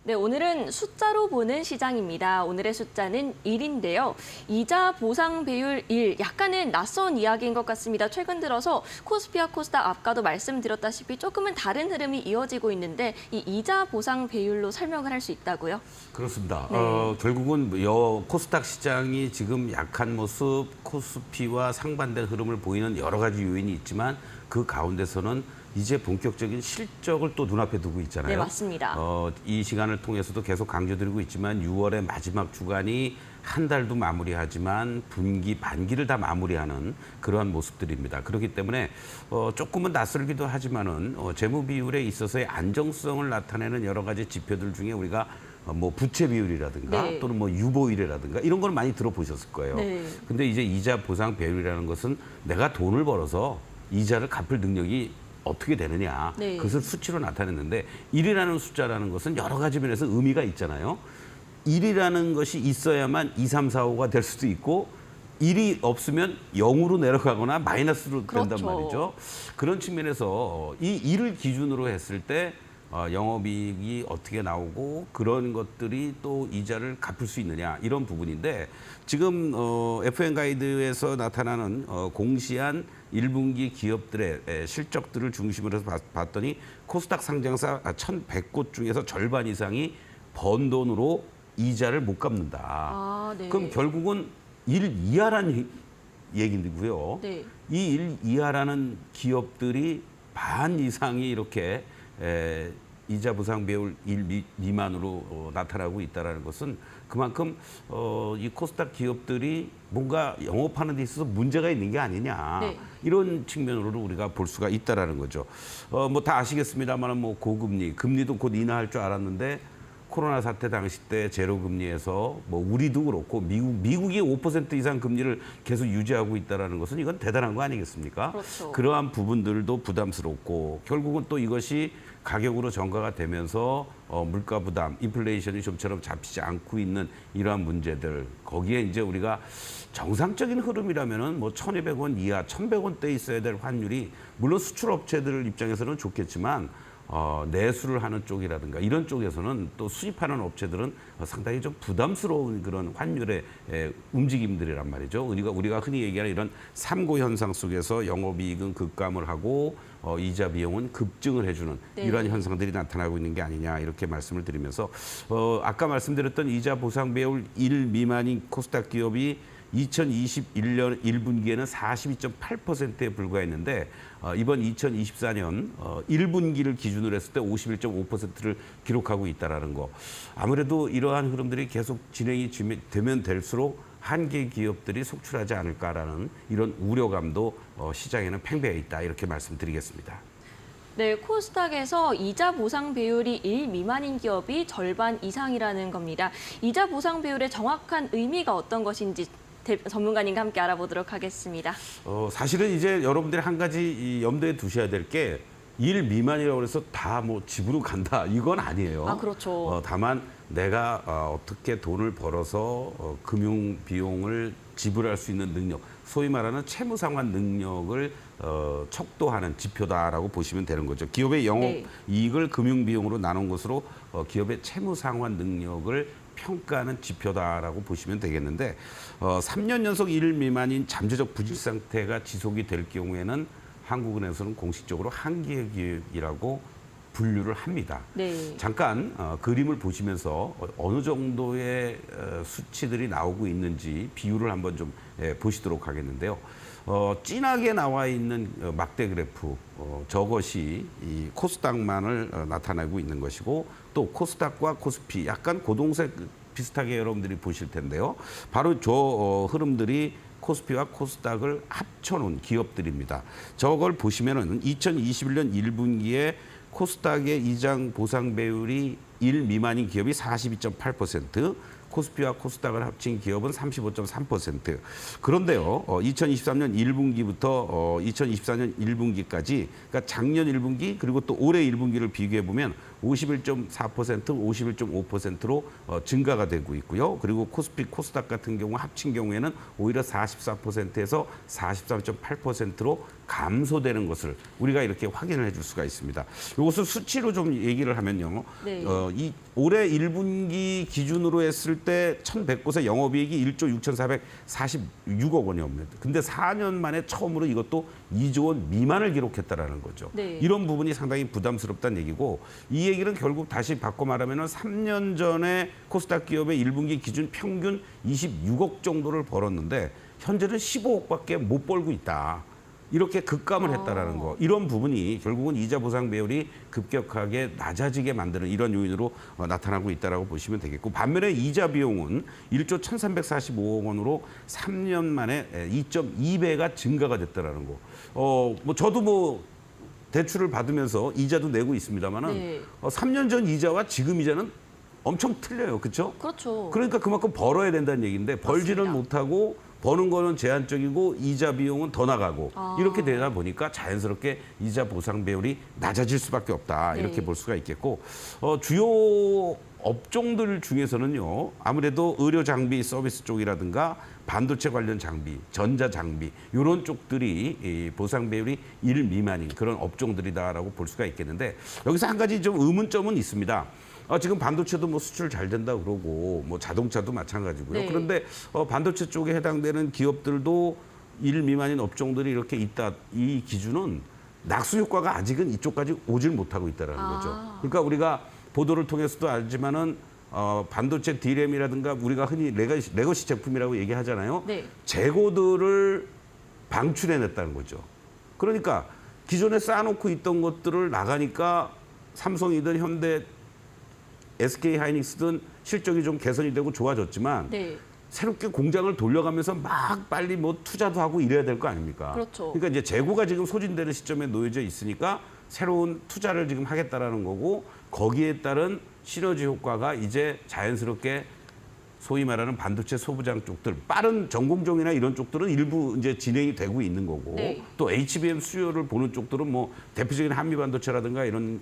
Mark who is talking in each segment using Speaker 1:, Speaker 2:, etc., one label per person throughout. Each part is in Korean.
Speaker 1: 네, 오늘은 숫자로 보는 시장입니다. 오늘의 숫자는 1인데요. 이자 보상 배율 1, 약간은 낯선 이야기인 것 같습니다. 최근 들어서 코스피와 코스닥 아까도 말씀드렸다시피 조금은 다른 흐름이 이어지고 있는데 이 이자 보상 배율로 설명을 할 수 있다고요?
Speaker 2: 그렇습니다.
Speaker 1: 네.
Speaker 2: 결국은 코스닥 시장이 지금 약한 모습, 코스피와 상반된 흐름을 보이는 여러 가지 요인이 있지만 그 가운데서는 이제 본격적인 실적을 또 눈앞에 두고 있잖아요.
Speaker 1: 네, 맞습니다.
Speaker 2: 이 시간을 통해서도 계속 강조드리고 있지만 6월의 마지막 주간이 한 달도 마무리하지만 분기, 반기를 다 마무리하는 그러한 모습들입니다. 그렇기 때문에 조금은 낯설기도 하지만은 재무 비율에 있어서의 안정성을 나타내는 여러 가지 지표들 중에 우리가 뭐 부채 비율이라든가
Speaker 1: 네.
Speaker 2: 또는 뭐 유보율이라든가 이런 걸 많이 들어보셨을 거예요.
Speaker 1: 네.
Speaker 2: 근데 이제 이자 보상 배율이라는 것은 내가 돈을 벌어서 이자를 갚을 능력이 어떻게 되느냐.
Speaker 1: 네.
Speaker 2: 그것을 수치로 나타냈는데 1이라는 숫자라는 것은 여러 가지 면에서 의미가 있잖아요. 1이라는 것이 있어야만 2, 3, 4, 5가 될 수도 있고 1이 없으면 0으로 내려가거나 마이너스로 된단
Speaker 1: 그렇죠.
Speaker 2: 말이죠. 그런 측면에서 이 1을 기준으로 했을 때 영업이익이 어떻게 나오고 그런 것들이 또 이자를 갚을 수 있느냐 이런 부분인데 지금 FN 가이드에서 나타나는 공시한 1분기 기업들의 실적들을 중심으로 해서 봤더니 코스닥 상장사 1,100곳 중에서 절반 이상이 번 돈으로 이자를 못 갚는다.
Speaker 1: 아, 네.
Speaker 2: 그럼 결국은 1 이하라는 얘기고요.
Speaker 1: 네.
Speaker 2: 이 1 이하라는 기업들이 반 이상이 이렇게 이자 보상 배율 1 미만으로 나타나고 있다는 것은 그만큼 이 코스닥 기업들이 뭔가 영업하는 데 있어서 문제가 있는 게 아니냐.
Speaker 1: 네.
Speaker 2: 이런 측면으로 우리가 볼 수가 있다는 거죠. 뭐 다 아시겠습니다만 뭐 고금리, 금리도 곧 인하할 줄 알았는데 코로나 사태 당시 때 제로 금리에서 뭐 우리도 그렇고 미국이 5% 이상 금리를 계속 유지하고 있다는 것은 이건 대단한 거 아니겠습니까?
Speaker 1: 그렇죠.
Speaker 2: 그러한 부분들도 부담스럽고 결국은 또 이것이 가격으로 전가가 되면서 물가 부담, 인플레이션이 좀처럼 잡히지 않고 있는 이러한 문제들 거기에 이제 우리가 정상적인 흐름이라면은 뭐 1,200원 이하, 1,100원대 있어야 될 환율이 물론 수출 업체들 입장에서는 좋겠지만 내수를 하는 쪽이라든가 이런 쪽에서는 또 수입하는 업체들은 상당히 좀 부담스러운 그런 환율의 움직임들이란 말이죠. 우리가 흔히 얘기하는 이런 삼고 현상 속에서 영업이익은 급감을 하고 이자 비용은 급증을 해주는
Speaker 1: 네. 이러한
Speaker 2: 이러한 현상들이 나타나고 있는 게 아니냐 이렇게 말씀을 드리면서 아까 말씀드렸던 이자 보상 배율 1 미만인 코스닥 기업이 2021년 1분기에는 42.8%에 불과했는데 이번 2024년 1분기를 기준으로 했을 때 51.5%를 기록하고 있다는 거. 아무래도 이러한 흐름들이 계속 진행이 되면 될수록 한계 기업들이 속출하지 않을까라는 이런 우려감도 시장에는 팽배해 있다 이렇게 말씀드리겠습니다.
Speaker 1: 네, 코스닥에서 이자 보상 배율이 1 미만인 기업이 절반 이상이라는 겁니다. 이자 보상 배율의 정확한 의미가 어떤 것인지 전문가님과 함께 알아보도록 하겠습니다.
Speaker 2: 사실은 이제 여러분들이 한 가지 염두에 두셔야 될 게 1 미만이라고 해서 다 뭐 집으로 간다 이건 아니에요.
Speaker 1: 아, 그렇죠.
Speaker 2: 다만 내가 어떻게 돈을 벌어서 금융 비용을 지불할 수 있는 능력, 소위 말하는 채무 상환 능력을 척도하는 지표다라고 보시면 되는 거죠. 기업의 영업
Speaker 1: 네.
Speaker 2: 이익을 금융 비용으로 나눈 것으로 기업의 채무 상환 능력을 평가하는 지표다라고 보시면 되겠는데 3년 연속 1 미만인 잠재적 부실 상태가 지속이 될 경우에는 한국은행에서는 공식적으로 한계 기업이라고 분류를 합니다.
Speaker 1: 네.
Speaker 2: 잠깐 그림을 보시면서 어느 정도의 수치들이 나오고 있는지 비율을 한번 좀 보시도록 하겠는데요. 진하게 나와 있는 막대 그래프 저것이 이 코스닥만을 나타내고 있는 것이고 또 코스닥과 코스피 약간 고동색 비슷하게 여러분들이 보실 텐데요. 바로 저 흐름들이 코스피와 코스닥을 합쳐놓은 기업들입니다. 저걸 보시면은 2021년 1분기에 코스닥의 이장 보상 배율이 1 미만인 기업이 42.8%, 코스피와 코스닥을 합친 기업은 35.3%. 그런데요, 2023년 1분기부터 2024년 1분기까지, 그러니까 작년 1분기 그리고 또 올해 1분기를 비교해 보면 51.4%, 51.5%로 증가가 되고 있고요. 그리고 코스피, 코스닥 같은 경우 합친 경우에는 오히려 44%에서 43.8%로 감소되는 것을 우리가 이렇게 확인을 해줄 수가 있습니다. 이것을 수치로 좀 얘기를 하면요.
Speaker 1: 네.
Speaker 2: 이 올해 1분기 기준으로 했을 때 1,100곳의 영업이익이 1조 6,446억 원이었습니다. 근데 4년 만에 처음으로 이것도 2조 원 미만을 기록했다라는 거죠.
Speaker 1: 네.
Speaker 2: 이런 부분이 상당히 부담스럽다는 얘기고, 이 얘기는 결국 다시 바꿔 말하면 3년 전에 코스닥 기업의 1분기 기준 평균 26억 정도를 벌었는데 현재는 15억밖에 못 벌고 있다. 이렇게 급감을 했다라는 거. 이런 부분이 결국은 이자 보상 배율이 급격하게 낮아지게 만드는 이런 요인으로 나타나고 있다라고 보시면 되겠고, 반면에 이자 비용은 1조 1,345억 원으로 3년 만에 2.2배가 증가가 됐다라는 거. 뭐 저도 뭐 대출을 받으면서 이자도 내고 있습니다만은
Speaker 1: 네.
Speaker 2: 3년 전 이자와 지금 이자는 엄청 틀려요. 그렇죠?
Speaker 1: 그렇죠.
Speaker 2: 그러니까 그만큼 벌어야 된다는 얘기인데 벌지는
Speaker 1: 맞습니다.
Speaker 2: 못하고 버는 거는 제한적이고 이자 비용은 더 나가고 이렇게 되다 보니까 자연스럽게 이자 보상 배율이 낮아질 수밖에 없다. 이렇게
Speaker 1: 네.
Speaker 2: 볼 수가 있겠고, 주요 업종들 중에서는요. 아무래도 의료 장비 서비스 쪽이라든가 반도체 관련 장비, 전자 장비 이런 쪽들이 이 보상 배율이 1 미만인 그런 업종들이다라고 볼 수가 있겠는데, 여기서 한 가지 좀 의문점은 있습니다. 지금 반도체도 뭐 수출 잘 된다 그러고 뭐 자동차도 마찬가지고요.
Speaker 1: 네.
Speaker 2: 그런데 반도체 쪽에 해당되는 기업들도 1 미만인 업종들이 이렇게 있다. 이 기준은 낙수 효과가 아직은 이쪽까지 오질 못하고 있다는 거죠. 그러니까 우리가 보도를 통해서도 알지만은 반도체 D램이라든가 우리가 흔히 레거시 제품이라고 얘기하잖아요.
Speaker 1: 네.
Speaker 2: 재고들을 방출해냈다는 거죠. 그러니까 기존에 쌓아놓고 있던 것들을 나가니까 삼성이든 현대, SK 하이닉스든 실적이 좀 개선이 되고 좋아졌지만
Speaker 1: 네.
Speaker 2: 새롭게 공장을 돌려가면서 막 빨리 뭐 투자도 하고 이래야 될 거 아닙니까?
Speaker 1: 그렇죠.
Speaker 2: 그러니까 이제 재고가 지금 소진되는 시점에 놓여져 있으니까 새로운 투자를 지금 하겠다라는 거고, 거기에 따른 시너지 효과가 이제 자연스럽게 소위 말하는 반도체 소부장 쪽들, 빠른 전공정이나 이런 쪽들은 일부 이제 진행이 되고 있는 거고,
Speaker 1: 네.
Speaker 2: 또 HBM 수요를 보는 쪽들은 뭐 대표적인 한미 반도체라든가 이런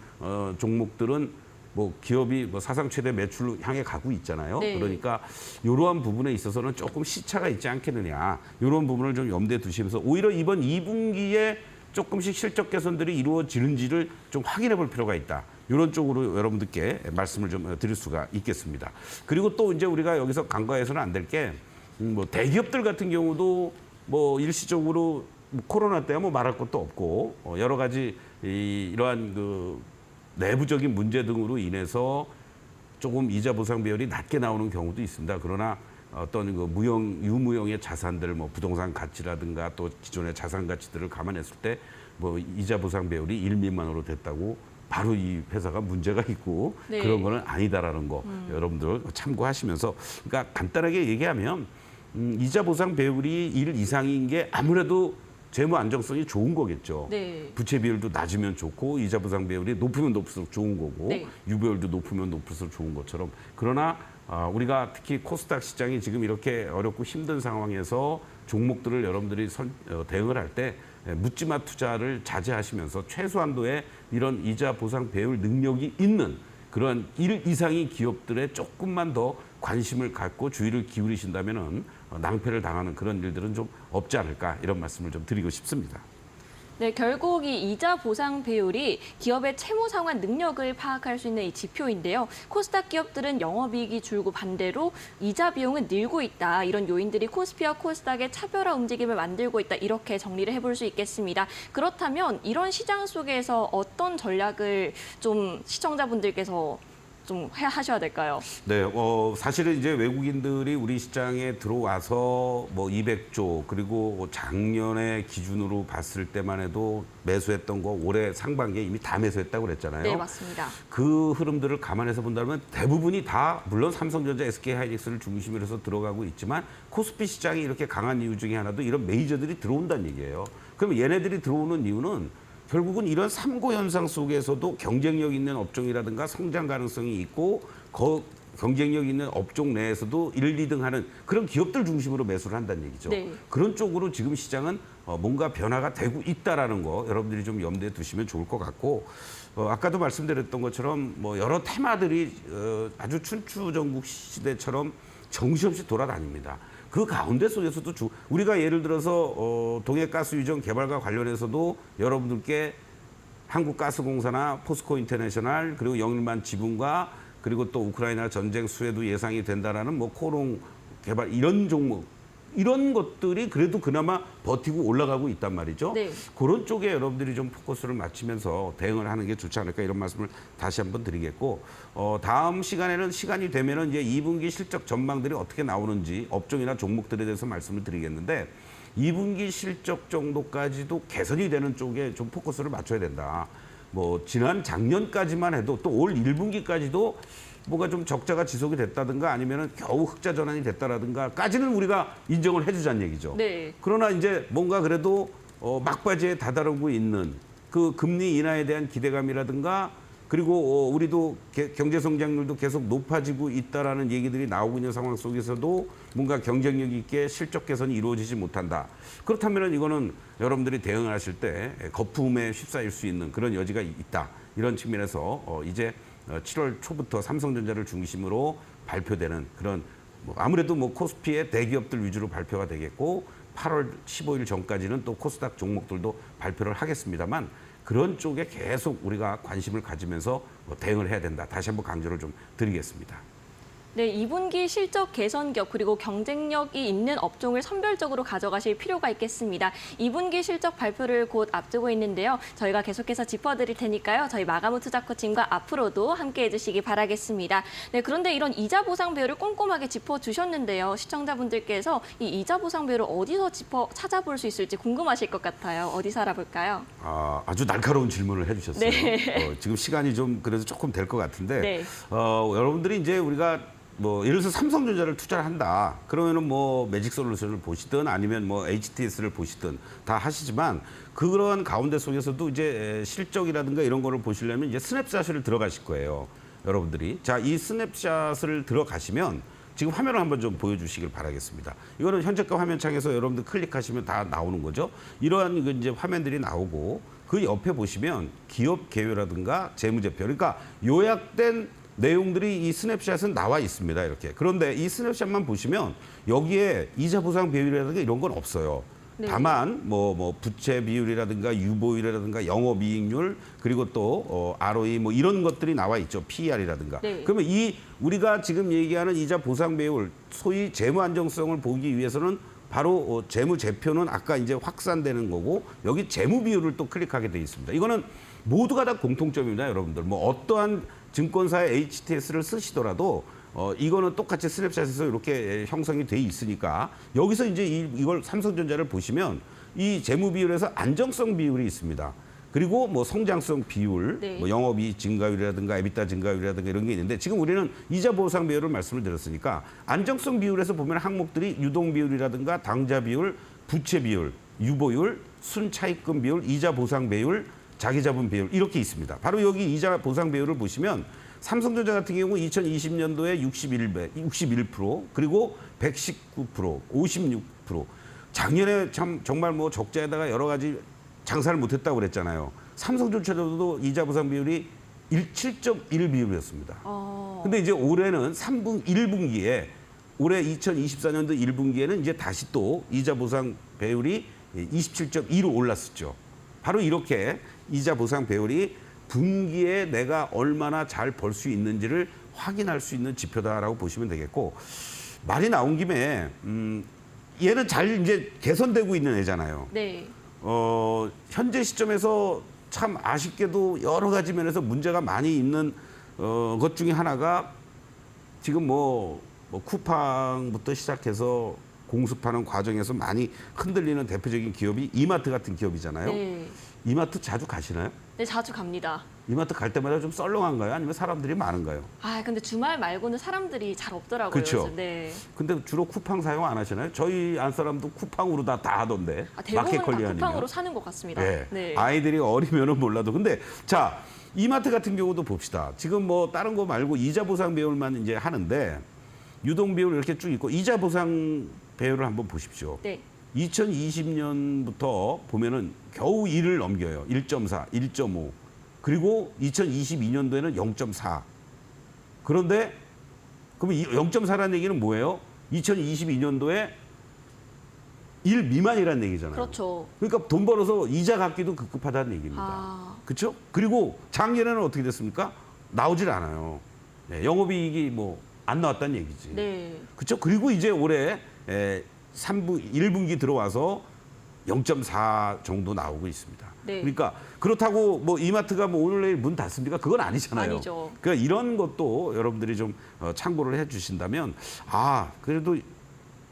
Speaker 2: 종목들은 뭐 기업이 뭐 사상 최대 매출로 향해 가고 있잖아요.
Speaker 1: 네.
Speaker 2: 그러니까 이러한 부분에 있어서는 조금 시차가 있지 않겠느냐, 이런 부분을 좀 염두에 두시면서 오히려 이번 2분기에 조금씩 실적 개선들이 이루어지는지를 좀 확인해 볼 필요가 있다. 이런 쪽으로 여러분들께 말씀을 좀 드릴 수가 있겠습니다. 그리고 또 이제 우리가 여기서 간과해서는 안 될 게, 뭐 대기업들 같은 경우도 뭐 일시적으로 뭐 코로나 때야 뭐 말할 것도 없고 여러 가지 이러한 그 내부적인 문제 등으로 인해서 조금 이자 보상 비율이 낮게 나오는 경우도 있습니다. 그러나 어떤 그 유무형의 자산들, 뭐 부동산 가치라든가 또 기존의 자산 가치들을 감안했을 때 뭐 이자 보상 비율이 1 미만으로 됐다고 바로 이 회사가 문제가 있고
Speaker 1: 네.
Speaker 2: 그런 거는 아니다라는 거 여러분들 참고하시면서, 그러니까 간단하게 얘기하면 이자 보상 배율이 1 이상인 게 아무래도 재무 안정성이 좋은 거겠죠.
Speaker 1: 네.
Speaker 2: 부채 비율도 낮으면 좋고 이자 보상 배율이 높으면 높을수록 좋은 거고,
Speaker 1: 네.
Speaker 2: 유보율도 높으면 높을수록 좋은 것처럼, 그러나 우리가 특히 코스닥 시장이 지금 이렇게 어렵고 힘든 상황에서 종목들을 여러분들이 대응을 할 때 묻지마 투자를 자제하시면서 최소한도의 이런 이자 보상 배율 능력이 있는 그런 1 이상의 기업들에 조금만 더 관심을 갖고 주의를 기울이신다면은 낭패를 당하는 그런 일들은 좀 없지 않을까, 이런 말씀을 좀 드리고 싶습니다.
Speaker 1: 네, 결국 이 이자 보상 배율이 기업의 채무 상환 능력을 파악할 수 있는 이 지표인데요. 코스닥 기업들은 영업이익이 줄고 반대로 이자 비용은 늘고 있다. 이런 요인들이 코스피와 코스닥의 차별화 움직임을 만들고 있다. 이렇게 정리를 해볼 수 있겠습니다. 그렇다면 이런 시장 속에서 어떤 전략을 좀 시청자분들께서 좀 하셔야 될까요?
Speaker 2: 네, 사실은 이제 외국인들이 우리 시장에 들어와서 뭐 200조, 그리고 작년에 기준으로 봤을 때만 해도 매수했던 거 올해 상반기에 이미 다 매수했다고 그랬잖아요.
Speaker 1: 네, 맞습니다.
Speaker 2: 그 흐름들을 감안해서 본다면 대부분이 다 물론 삼성전자, SK 하이닉스를 중심으로 해서 들어가고 있지만 코스피 시장이 이렇게 강한 이유 중에 하나도 이런 메이저들이 들어온다는 얘기예요. 그럼 얘네들이 들어오는 이유는 결국은 이런 삼고 현상 속에서도 경쟁력 있는 업종이라든가 성장 가능성이 있고 경쟁력 있는 업종 내에서도 1, 2등 하는 그런 기업들 중심으로 매수를 한다는 얘기죠.
Speaker 1: 네.
Speaker 2: 그런 쪽으로 지금 시장은 뭔가 변화가 되고 있다라는 거 여러분들이 좀 염두에 두시면 좋을 것 같고, 아까도 말씀드렸던 것처럼 뭐 여러 테마들이 아주 춘추전국 시대처럼 정신없이 돌아다닙니다. 그 가운데 속에서도 우리가 예를 들어서 동해가스 유정 개발과 관련해서도 여러분들께 한국가스공사나 포스코 인터내셔널 그리고 영일만 지분과 그리고 또 우크라이나 전쟁 수혜도 예상이 된다라는 뭐 코롱 개발 이런 종목 이런 것들이 그래도 그나마 버티고 올라가고 있단 말이죠.
Speaker 1: 네.
Speaker 2: 그런 쪽에 여러분들이 좀 포커스를 맞추면서 대응을 하는 게 좋지 않을까 이런 말씀을 다시 한번 드리겠고 다음 시간에는 시간이 되면은 이제 2분기 실적 전망들이 어떻게 나오는지 업종이나 종목들에 대해서 말씀을 드리겠는데 2분기 실적 정도까지도 개선이 되는 쪽에 좀 포커스를 맞춰야 된다. 뭐 지난 작년까지만 해도 또 올 1분기까지도 뭐가 좀 적자가 지속이 됐다든가 아니면은 겨우 흑자 전환이 됐다라든가까지는 우리가 인정을 해주자는 얘기죠.
Speaker 1: 네.
Speaker 2: 그러나 이제 뭔가 그래도 막바지에 다다르고 있는 그 금리 인하에 대한 기대감이라든가 그리고 우리도 경제 성장률도 계속 높아지고 있다라는 얘기들이 나오고 있는 상황 속에서도 뭔가 경쟁력 있게 실적 개선이 이루어지지 못한다. 그렇다면 이거는 여러분들이 대응을 하실 때 거품에 휩싸일 수 있는 그런 여지가 있다. 이런 측면에서 이제 7월 초부터 삼성전자를 중심으로 발표되는 그런 아무래도 뭐 코스피의 대기업들 위주로 발표가 되겠고 8월 15일 전까지는 또 코스닥 종목들도 발표를 하겠습니다만 그런 쪽에 계속 우리가 관심을 가지면서 대응을 해야 된다. 다시 한번 강조를 좀 드리겠습니다.
Speaker 1: 네, 2분기 실적 개선 기업 그리고 경쟁력이 있는 업종을 선별적으로 가져가실 필요가 있겠습니다. 2분기 실적 발표를 곧 앞두고 있는데요. 저희가 계속해서 짚어드릴 테니까요. 저희 마가무 투자 코칭과 앞으로도 함께해 주시기 바라겠습니다. 네, 그런데 이런 이자 보상 배율을 꼼꼼하게 짚어주셨는데요. 시청자분들께서 이 이자 보상 배율을 어디서 찾아볼 수 있을지 궁금하실 것 같아요. 어디서 알아볼까요?
Speaker 2: 아주 날카로운 질문을 해주셨어요.
Speaker 1: 네.
Speaker 2: 지금 시간이 좀 그래도 조금 될 것 같은데
Speaker 1: 네.
Speaker 2: 여러분들이 이제 우리가 뭐 예를 들어서 삼성전자를 투자를 한다. 그러면은 뭐 매직솔루션을 보시든 아니면 뭐 HTS를 보시든 다 하시지만 그런 가운데 속에서도 이제 실적이라든가 이런 거를 보시려면 이제 스냅샷을 들어가실 거예요. 여러분들이. 자, 이 스냅샷을 들어가시면 지금 화면을 한번 좀 보여주시길 바라겠습니다. 이거는 현재가 화면창에서 여러분들 클릭하시면 다 나오는 거죠. 이러한 이제 화면들이 나오고 그 옆에 보시면 기업 개요라든가 재무제표. 그러니까 요약된 내용들이 이 스냅샷은 나와 있습니다. 이렇게. 그런데 이 스냅샷만 보시면 여기에 이자 보상 비율이라든가 이런 건 없어요.
Speaker 1: 네.
Speaker 2: 다만 뭐 부채 비율이라든가 유보율이라든가 영업이익률 그리고 또 ROE 뭐 이런 것들이 나와 있죠. PER이라든가.
Speaker 1: 네.
Speaker 2: 그러면 이 우리가 지금 얘기하는 이자 보상 비율 소위 재무 안정성을 보기 위해서는 바로 재무 제표는 아까 이제 확산되는 거고 여기 재무 비율을 또 클릭하게 돼 있습니다. 이거는 모두가 다 공통점입니다, 여러분들. 뭐 어떠한 증권사의 HTS를 쓰시더라도 이거는 똑같이 스냅샷에서 이렇게 형성이 돼 있으니까 여기서 이제 이걸 삼성전자를 보시면 이 재무 비율에서 안정성 비율이 있습니다. 그리고 뭐 성장성 비율,
Speaker 1: 네.
Speaker 2: 뭐 영업이익 증가율이라든가 에비타 증가율이라든가 이런 게 있는데 지금 우리는 이자 보상 비율을 말씀을 드렸으니까 안정성 비율에서 보면 항목들이 유동 비율이라든가 당좌 비율, 부채 비율, 유보율, 순차입금 비율, 이자 보상 비율, 자기자본 비율 이렇게 있습니다. 바로 여기 이자 보상 비율을 보시면 삼성전자 같은 경우 2020년도에 61% 그리고 119%, 56%. 작년에 참 정말 뭐 적자에다가 여러 가지 장사를 못했다고 그랬잖아요. 삼성전자도 이자 보상 비율이 7.1 비율이었습니다. 근데 이제 올해는 1분기에 올해 2024년도 1분기에는 이제 다시 또 이자 보상 배율이 27.2로 올랐었죠. 바로 이렇게 이자 보상 배율이 분기에 내가 얼마나 잘 벌 수 있는지를 확인할 수 있는 지표다라고 보시면 되겠고 말이 나온 김에 얘는 잘 이제 개선되고 있는 애잖아요.
Speaker 1: 네.
Speaker 2: 현재 시점에서 참 아쉽게도 여러 가지 면에서 문제가 많이 있는 것 중에 하나가 지금 뭐 쿠팡부터 시작해서 공습하는 과정에서 많이 흔들리는 대표적인 기업이 이마트 같은 기업이잖아요.
Speaker 1: 네.
Speaker 2: 이마트 자주 가시나요?
Speaker 1: 네, 자주 갑니다.
Speaker 2: 이마트 갈 때마다 좀 썰렁한가요? 아니면 사람들이 많은가요?
Speaker 1: 근데 주말 말고는 사람들이 잘 없더라고요.
Speaker 2: 그렇죠.
Speaker 1: 요즘. 네.
Speaker 2: 근데 주로 쿠팡 사용 안 하시나요? 저희 안 사람도 쿠팡으로 다 하던데.
Speaker 1: 대부분
Speaker 2: 마켓컬리
Speaker 1: 다
Speaker 2: 아니면.
Speaker 1: 쿠팡으로 사는 것 같습니다.
Speaker 2: 네.
Speaker 1: 네.
Speaker 2: 아이들이 어리면은 몰라도. 근데 자, 이마트 같은 경우도 봅시다. 지금 뭐 다른 거 말고 이자 보상 비율만 이제 하는데 유동 비율 이렇게 쭉 있고 이자 보상 배율을 한번 보십시오.
Speaker 1: 네.
Speaker 2: 2020년부터 보면은 겨우 1을 넘겨요. 1.4, 1.5. 그리고 2022년도에는 0.4. 그런데 그럼 0.4라는 얘기는 뭐예요? 2022년도에 1 미만이라는 얘기잖아요.
Speaker 1: 그렇죠.
Speaker 2: 그러니까 돈 벌어서 이자 갚기도 급급하다는 얘기입니다.
Speaker 1: 아.
Speaker 2: 그렇죠? 그리고 작년에는 어떻게 됐습니까? 나오질 않아요. 네, 영업이익이 뭐 안 나왔다는 얘기지.
Speaker 1: 네.
Speaker 2: 그렇죠? 그리고 이제 올해 1분기 들어와서 0.4 정도 나오고 있습니다.
Speaker 1: 네.
Speaker 2: 그러니까 그렇다고 뭐 이마트가 뭐 오늘 내일 문 닫습니까? 그건 아니잖아요.
Speaker 1: 아니죠.
Speaker 2: 그러니까 이런 것도 여러분들이 좀 참고를 해 주신다면 그래도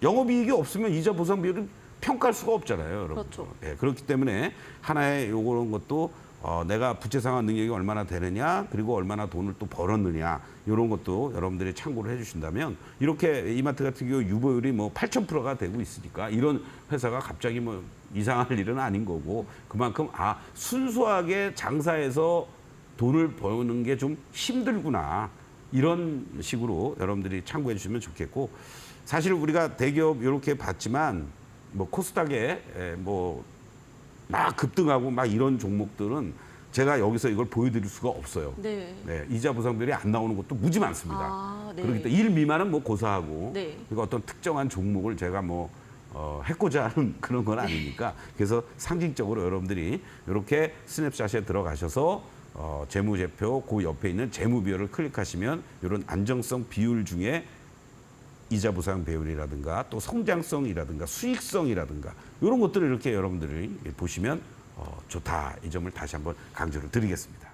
Speaker 2: 영업이익이 없으면 이자 보상 비율을 평가할 수가 없잖아요, 여러분.
Speaker 1: 그렇죠.
Speaker 2: 예, 그렇기 때문에 하나의 요런 것도 내가 부채 상환 능력이 얼마나 되느냐, 그리고 얼마나 돈을 또 벌었느냐, 이런 것도 여러분들이 참고를 해주신다면 이렇게 이마트 같은 경우 유보율이 뭐 8,000%가 되고 있으니까 이런 회사가 갑자기 뭐 이상할 일은 아닌 거고 그만큼 순수하게 장사해서 돈을 버는 게 좀 힘들구나 이런 식으로 여러분들이 참고해 주시면 좋겠고 사실 우리가 대기업 이렇게 봤지만 뭐 코스닥에 뭐 막 급등하고 막 이런 종목들은 제가 여기서 이걸 보여드릴 수가 없어요.
Speaker 1: 네.
Speaker 2: 네, 이자 보상비율이 안 나오는 것도 무지 많습니다.
Speaker 1: 네.
Speaker 2: 그렇기 때문에 1 미만은 뭐 고사하고
Speaker 1: 네.
Speaker 2: 그러니까 어떤 특정한 종목을 제가 뭐 해코자 하는 그런 건 아니니까 그래서 상징적으로 여러분들이 이렇게 스냅샷에 들어가셔서 재무제표 그 옆에 있는 재무비율을 클릭하시면 이런 안정성 비율 중에 이자 보상 배율이라든가 또 성장성이라든가 수익성이라든가 이런 것들을 이렇게 여러분들이 보시면 좋다. 이 점을 다시 한번 강조를 드리겠습니다.